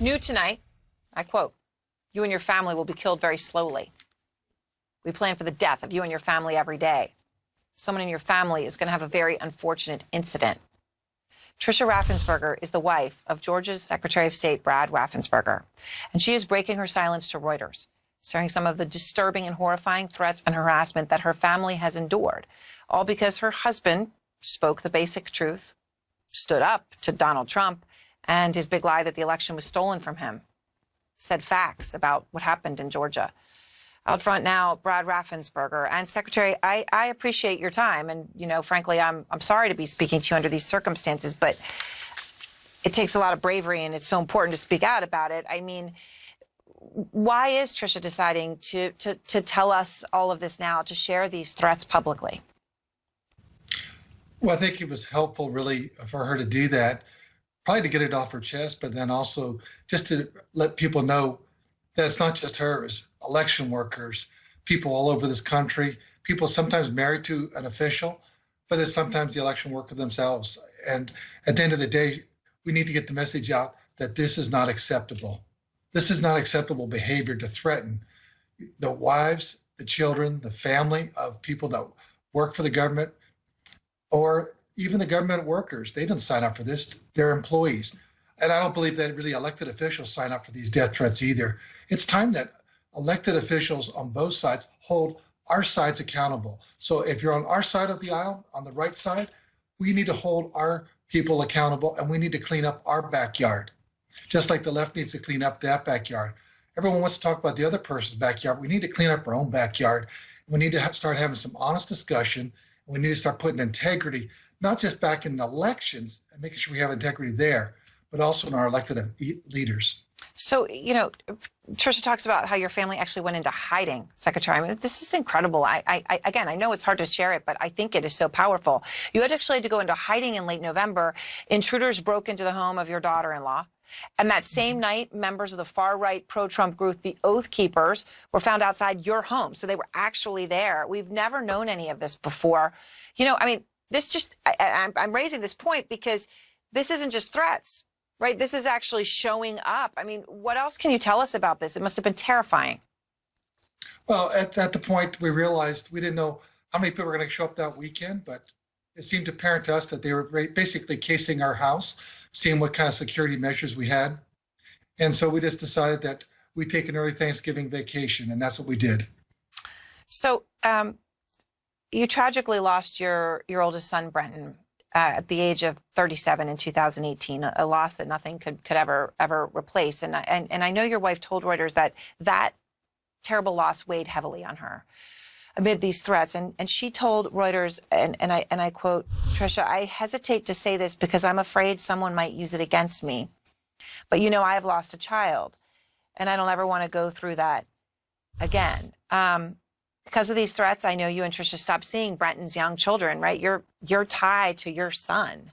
New tonight, I quote, "You and your family will be killed very slowly. We plan for the death of you and your family every day. Someone in your family is going to have a very unfortunate incident." Tricia Raffensperger is the wife of Georgia's Secretary of State, Brad Raffensperger, and she is breaking her silence to Reuters, sharing some of the disturbing and horrifying threats and harassment that her family has endured, all because her husband spoke the basic truth, stood up to Donald Trump and his big lie that the election was stolen from him, said facts about what happened in Georgia. Out front now, Brad Raffensperger. And Secretary, I appreciate your time. And, you know, frankly, I'm sorry to be speaking to you under these circumstances, but it takes a lot of bravery and it's so important to speak out about it. I mean, why is Tricia deciding to tell us all of this now, to share these threats publicly? Well, I think it was helpful, really, for her to do that, probably to get it off her chest, but then also just to let people know that it's not just her, it's election workers, people all over this country, people sometimes married to an official, but it's sometimes the election worker themselves. And at the end of the day, we need to get the message out that this is not acceptable. This is not acceptable behavior to threaten the wives, the children, the family of people that work for the government, or even the government workers. They didn't sign up for this, they're employees. And I don't believe that really elected officials sign up for these death threats either. It's time that elected officials on both sides hold our sides accountable. So if you're on our side of the aisle, on the right side, we need to hold our people accountable and we need to clean up our backyard, just like the left needs to clean up that backyard. Everyone wants to talk about the other person's backyard. We need to clean up our own backyard. We need to start having some honest discussion. We need to start putting integrity, not just back in elections and making sure we have integrity there, but also in our elected leaders. So, you know, Tricia talks about how your family actually went into hiding, Secretary. I mean, this is incredible. Again, I know it's hard to share it, but I think it is so powerful. You had actually had to go into hiding in late November. Intruders broke into the home of your daughter-in-law. And that same night, members of the far-right pro-Trump group, the Oath Keepers, were found outside your home. So they were actually there. We've never known any of this before. You know, I mean, this just, I'm raising this point because this isn't just threats. Right? This is actually showing up. I mean, what else can you tell us about this? It must have been terrifying. Well, at the point we realized we didn't know how many people were going to show up that weekend, but it seemed apparent to us that they were basically casing our house, seeing what kind of security measures we had. And so we just decided that we'd take an early Thanksgiving vacation, and that's what we did. So you tragically lost your oldest son, Brenton, at the age of 37 in 2018, a loss that nothing could ever replace. And I know your wife told Reuters that terrible loss weighed heavily on her amid these threats. And she told Reuters, and I quote, "Tricia, I hesitate to say this because I'm afraid someone might use it against me. But, you know, I have lost a child and I don't ever want to go through that again." Because of these threats, I know you and Tricia stopped seeing Brenton's young children, right? You're tied to your son.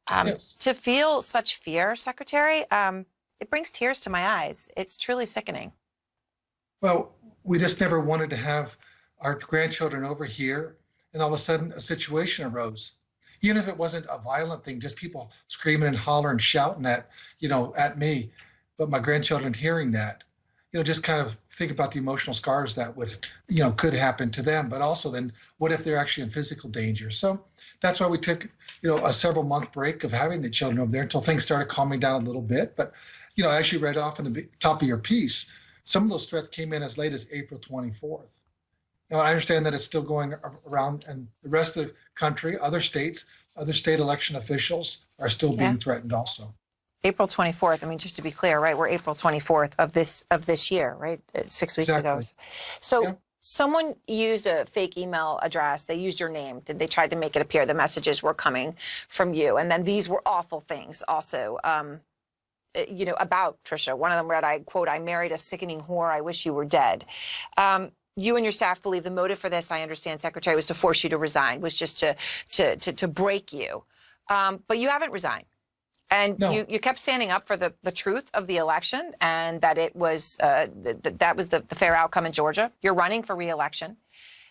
Yes. To feel such fear, Secretary, it brings tears to my eyes. It's truly sickening. Well, we just never wanted to have our grandchildren over here, and all of a sudden a situation arose. Even if it wasn't a violent thing, just people screaming and hollering, shouting at me, but my grandchildren hearing that, just kind of think about the emotional scars that could happen to them, but also then what if they're actually in physical danger? So that's why we took, a several month break of having the children over there until things started calming down a little bit. But, as you read off in the top of your piece, some of those threats came in as late as April 24th. Now, I understand that it's still going around in the rest of the country, other states, other state election officials are still being threatened also. April 24th. I mean, just to be clear, right? We're April 24th of this year, right? 6 weeks ago. So someone used a fake email address. They used your name. They tried to make it appear the messages were coming from you. And then these were awful things also, about Tricia. One of them read, I quote, "I married a sickening whore. I wish you were dead." You and your staff believe the motive for this, I understand, Secretary, was to force you to resign, was just to break you. But you haven't resigned. And no. you kept standing up for the truth of the election and that it was that was the fair outcome in Georgia. You're running for re-election.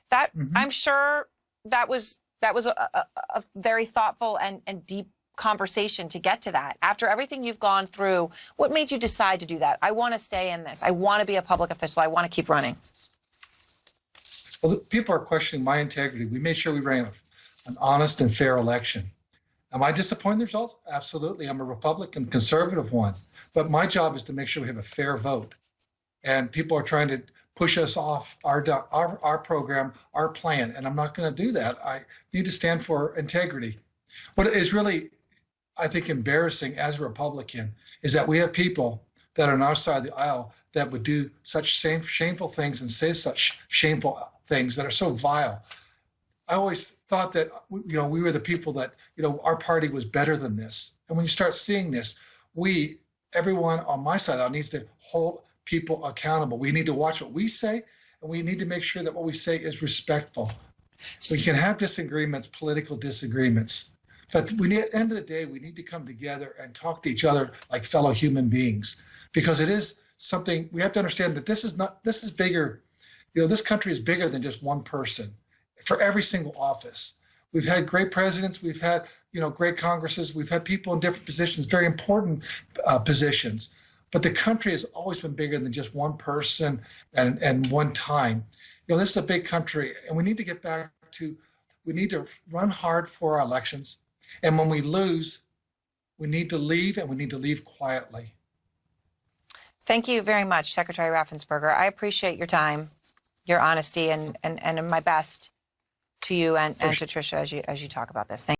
That I'm sure that was a very thoughtful and deep conversation to get to that. After everything you've gone through, what made you decide to do that? I want to stay in this. I want to be a public official. I want to keep running. Well, people are questioning my integrity. We made sure we ran an honest and fair election. Am I disappointed in the results? Absolutely. I'm a Republican, conservative one. But my job is to make sure we have a fair vote. And people are trying to push us off our program, our plan. And I'm not going to do that. I need to stand for integrity. What is really, I think, embarrassing as a Republican is that we have people that are on our side of the aisle that would do such shameful things and say such shameful things that are so vile. I always thought that, we were the people that, our party was better than this. And when you start seeing this, everyone on my side needs to hold people accountable. We need to watch what we say, and we need to make sure that what we say is respectful. We can have disagreements, political disagreements, but at the end of the day, we need to come together and talk to each other like fellow human beings, because it is something we have to understand that this is bigger. This country is bigger than just one person for every single office. We've had great presidents. We've had, great Congresses. We've had people in different positions, very important positions. But the country has always been bigger than just one person and one time. This is a big country, and we need to get back to, we need to run hard for our elections. And when we lose, we need to leave, and we need to leave quietly. Thank you very much, Secretary Raffensperger. I appreciate your time, your honesty, and my best to you and to Tricia as you talk about this. Thank you.